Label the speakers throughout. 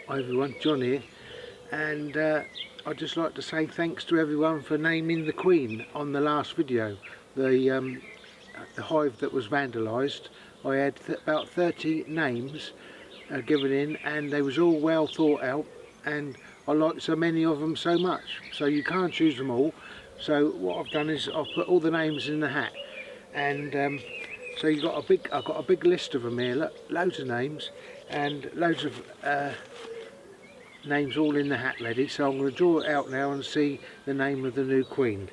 Speaker 1: Hi everyone, John here, and I'd just like to say thanks to everyone for naming the Queen on the last video. The hive that was vandalised, I had about 30 names given in, and they was all well thought out, and I liked so many of them so much, so you can't choose them all. So what I've done is I've put all the names in the hat, and so I've got a big list of them here, loads of names and loads of names all in the hat ready. So I'm going to draw it out now and see the name of the new Queen.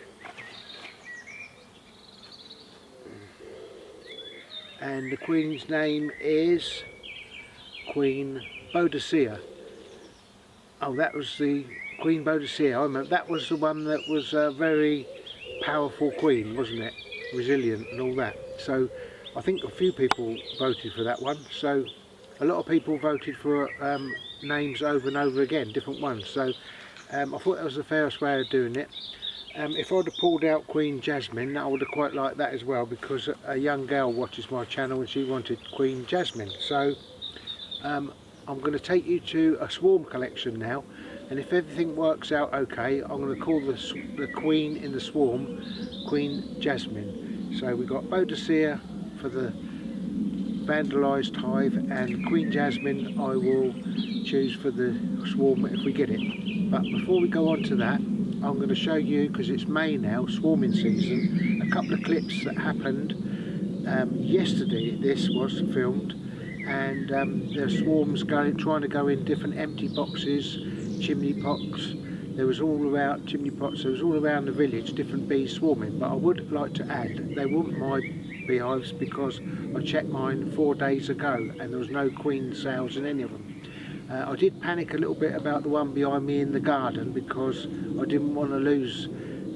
Speaker 1: And the Queen's name is Queen Boadicea. Oh, that was the Queen Boadicea. I remember that was the one that was a very powerful queen, wasn't it? Resilient and all that. So I think a few people voted for that one. So a lot of people voted for names over and over again, different ones. So I thought that was the fairest way of doing it. If I'd have pulled out Queen Jasmine, I would have quite liked that as well, because a young girl watches my channel and she wanted Queen Jasmine. So I'm going to take you to a swarm collection now, and if everything works out okay, I'm going to call the Queen in the swarm Queen Jasmine. So we've got Boadicea for the vandalised hive, and Queen Jasmine I will choose for the swarm if we get it. But before we go on to that, I'm going to show you, because it's May now, swarming season, a couple of clips that happened yesterday. This was filmed, and there's swarms trying to go in different empty boxes, chimney pots. There was all around chimney pots. There was all around the village different bees swarming. But I would like to add, they weren't my beehives, because I checked mine 4 days ago and there was no queen cells in any of them. I did panic a little bit about the one behind me in the garden, because I didn't want to lose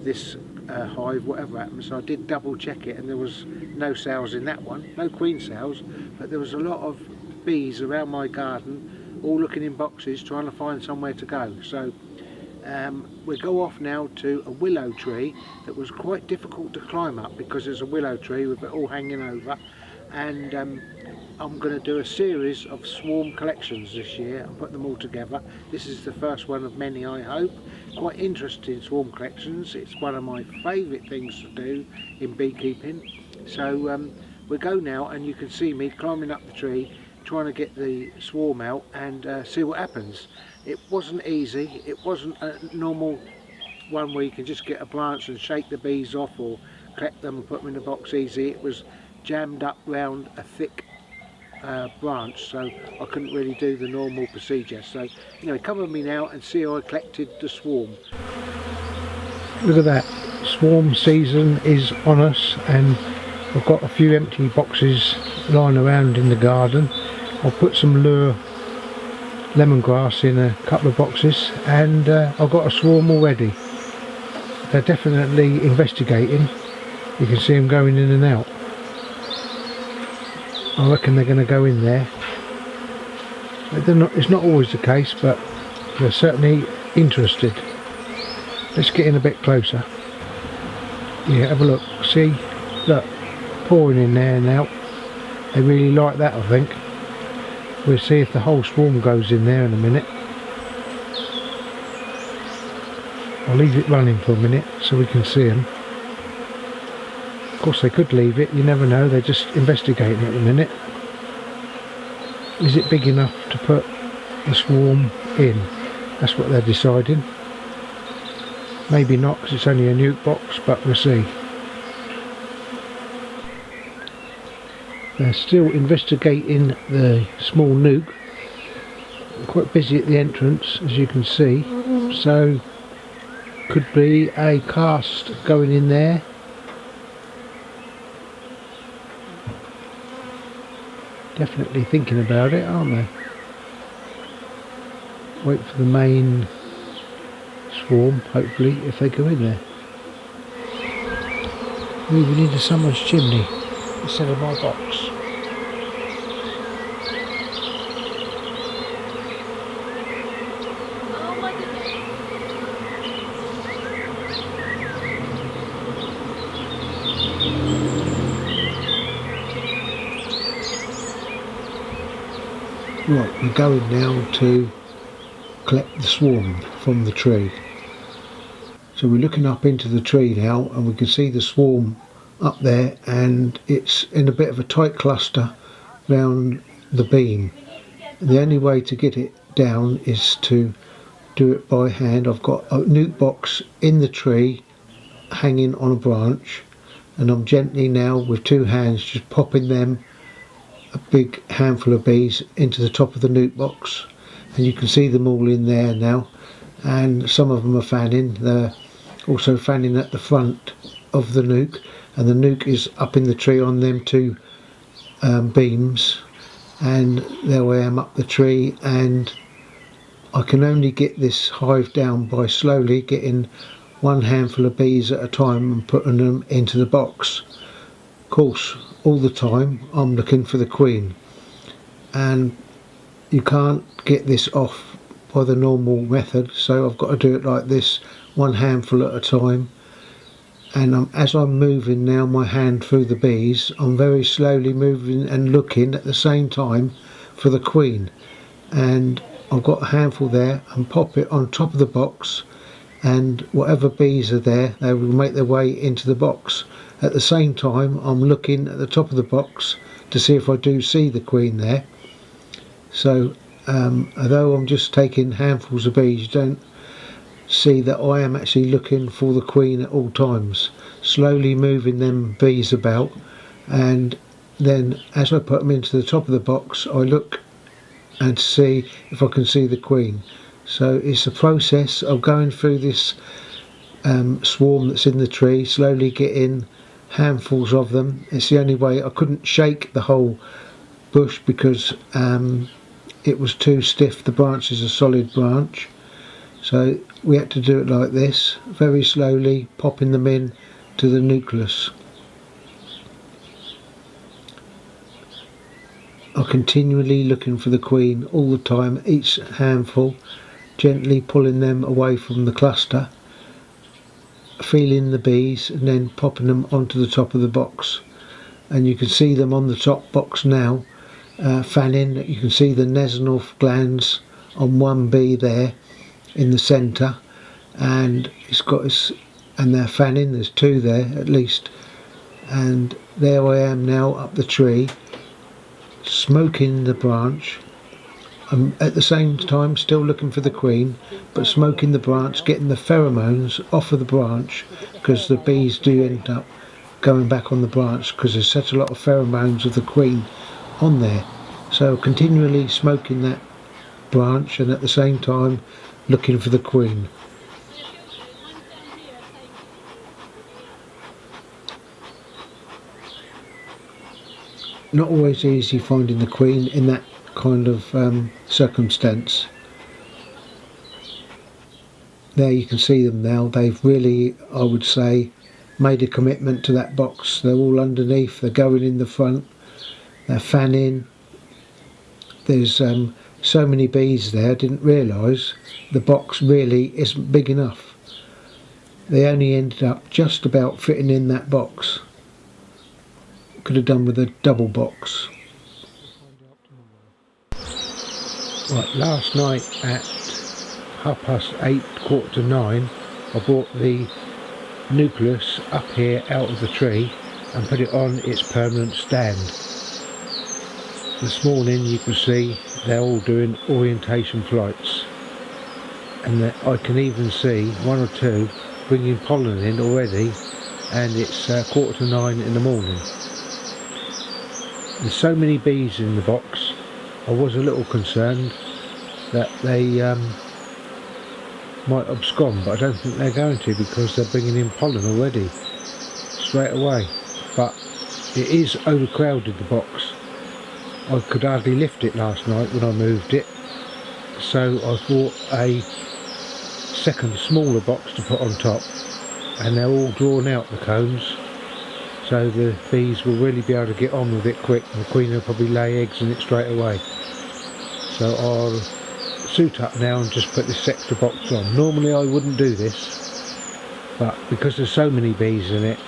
Speaker 1: this hive whatever happened. So I did double check it, and there was no cells in that one, no queen cells, but there was a lot of bees around my garden, all looking in boxes trying to find somewhere to go. So we'll go off now to a willow tree that was quite difficult to climb up, because there's a willow tree with it all hanging over, and I'm going to do a series of swarm collections this year and put them all together. This is the first one of many, I hope. Quite interesting swarm collections. It's one of my favourite things to do in beekeeping. So we'll go now, and you can see me climbing up the tree trying to get the swarm out and see what happens. It wasn't easy. It wasn't a normal one where you can just get a branch and shake the bees off or collect them and put them in a box easy. It was jammed up round a thick branch, so I couldn't really do the normal procedure. So anyway, come with me now and see how I collected the swarm. Look at that, swarm season is on us, and I've got a few empty boxes lying around in the garden. I'll put some lure lemongrass in a couple of boxes, and I've got a swarm already. They're definitely investigating. You can see them going in and out. I reckon they're going to go in there. It's not always the case, but they're certainly interested. Let's get in a bit closer. Yeah, have a look. See, look, pouring in there now. They really like that, I think. We'll see if the whole swarm goes in there in a minute. I'll leave it running for a minute so we can see them. Of course they could leave it, you never know, they're just investigating at the minute. Is it big enough to put the swarm in? That's what they're deciding. Maybe not, because it's only a nuke box, but we'll see. They're still investigating the small nuke. Quite busy at the entrance, as you can see. So could be a cast going in there. Definitely thinking about it, aren't they? Wait for the main swarm, hopefully, if they go in there. Moving into someone's chimney instead of my box.
Speaker 2: Oh my goodness.
Speaker 1: Right, we're going now to collect the swarm from the tree. So we're looking up into the tree now, and we can see the swarm up there, and it's in a bit of a tight cluster round the beam. The only way to get it down is to do it by hand. I've got a nuke box in the tree hanging on a branch, and I'm gently now with two hands just popping them, a big handful of bees, into the top of the nuke box, and you can see them all in there now, and some of them are fanning. They're also fanning at the front of the nuke, and the nuke is up in the tree on them two beams, and there I am up the tree, and I can only get this hive down by slowly getting one handful of bees at a time and putting them into the box. Of course, all the time I'm looking for the queen, and you can't get this off by the normal method, so I've got to do it like this, one handful at a time. And as I'm moving now my hand through the bees, I'm very slowly moving and looking at the same time for the queen, and I've got a handful there and pop it on top of the box, and whatever bees are there, they will make their way into the box. At the same time I'm looking at the top of the box to see if I do see the queen there. So although I'm just taking handfuls of bees, you don't see that I am actually looking for the queen at all times, slowly moving them bees about, and then as I put them into the top of the box I look and see if I can see the queen. So it's a process of going through this swarm that's in the tree, slowly getting handfuls of them. It's the only way. I couldn't shake the whole bush because it was too stiff. The branch is a solid branch, so we had to do it like this, very slowly popping them in to the nucleus. I'm continually looking for the queen all the time, each handful, gently pulling them away from the cluster, feeling the bees, and then popping them onto the top of the box. And you can see them on the top box now, fanning. You can see the Nesnov glands on one bee there in the centre, and it's got its, and they're fanning. There's two there at least, and there I am now up the tree, smoking the branch. I'm at the same time still looking for the queen, but smoking the branch, getting the pheromones off of the branch, because the bees do end up going back on the branch because there's such a lot of pheromones of the queen on there. So continually smoking that branch and at the same time looking for the queen. Not always easy finding the queen in that kind of circumstance. There you can see them now. They've really, I would say, made a commitment to that box. They're all underneath, they're going in the front, they're fanning. There's so many bees there, I didn't realise the box really isn't big enough. They only ended up just about fitting in that box. Could have done with a double box. Right, last night at 8:30, 8:45, I brought the nucleus up here out of the tree and put it on its permanent stand. This morning you can see they're all doing orientation flights, and I can even see one or two bringing pollen in already, and it's 8:45 in the morning. There's so many bees in the box. I was a little concerned that they might abscond, but I don't think they're going to, because they're bringing in pollen already straight away. But it is overcrowded, the box. I could hardly lift it last night when I moved it, so I bought a second smaller box to put on top, and they're all drawn out, the combs, so the bees will really be able to get on with it quick, and the queen will probably lay eggs in it straight away. So I'll suit up now and just put this extra box on. Normally I wouldn't do this, but because there's so many bees in it,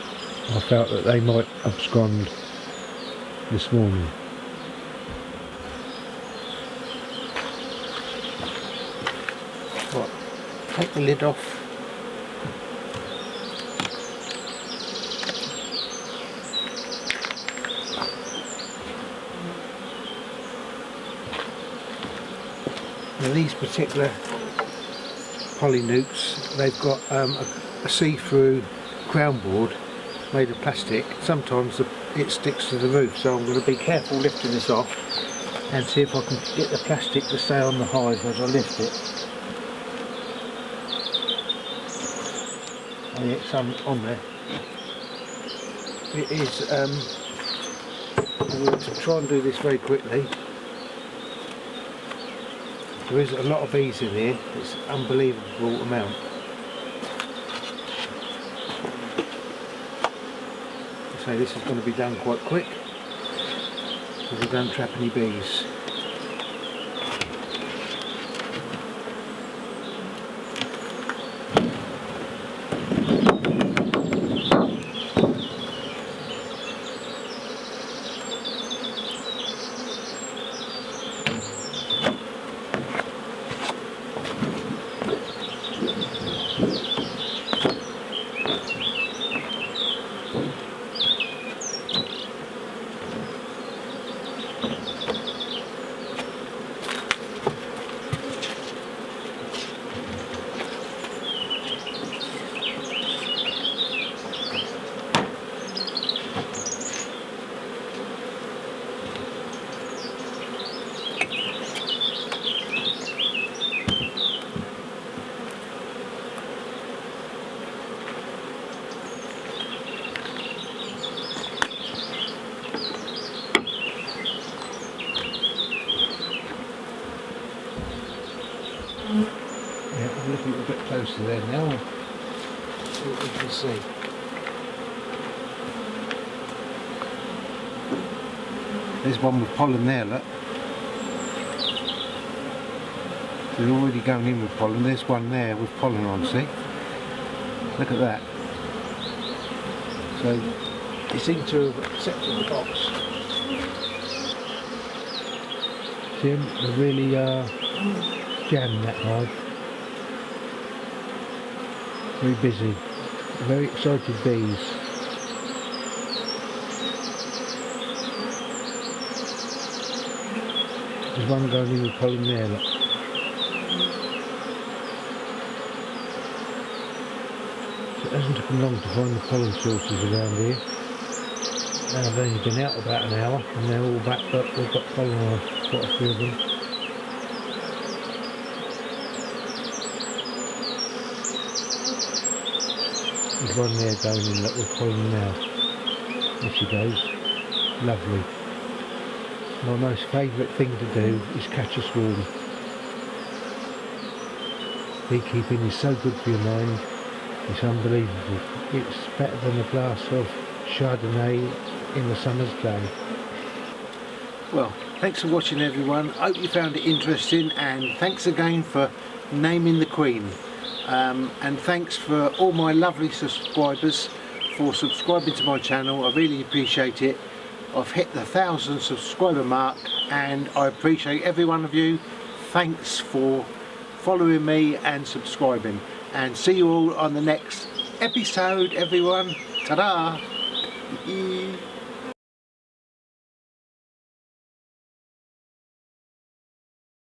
Speaker 1: I felt that they might abscond this morning. Right, take the lid off. Now these particular polyneuts, they've got a see-through crown board made of plastic. Sometimes it sticks to the roof, so I'm going to be careful lifting this off and see if I can get the plastic to stay on the hive as I lift it. I'll get some on there. It is, I'm going to try and do this very quickly. There is a lot of bees in here, it's an unbelievable amount. So this is going to be done quite quick, so we don't trap any bees. Yeah, I'm looking a bit closer there now. See what we can see. There's one with pollen there, look. They're already going in with pollen. There's one there with pollen on, see? Look at that. So, they seem to have accepted the box. See them? They're really jamming that hive. Very busy. Very excited bees. There's one going in with pollen there, look. So it hasn't taken long to find the pollen sources around here. Now I've only been out about an hour and they're all back, but they've got pollen on quite a few of them. There's one there going in, look, with pollen now. There she goes. Lovely. My most favourite thing to do is catch a swarm. Beekeeping is so good for your mind, it's unbelievable. It's better than a glass of Chardonnay in the summer's day. Well, thanks for watching everyone. I hope you found it interesting, and thanks again for naming the Queen. And thanks for all my lovely subscribers for subscribing to my channel. I really appreciate it. I've hit the 1,000 subscriber mark and I appreciate every one of you. Thanks for following me and subscribing, and see you all on the next episode, everyone. Ta-da!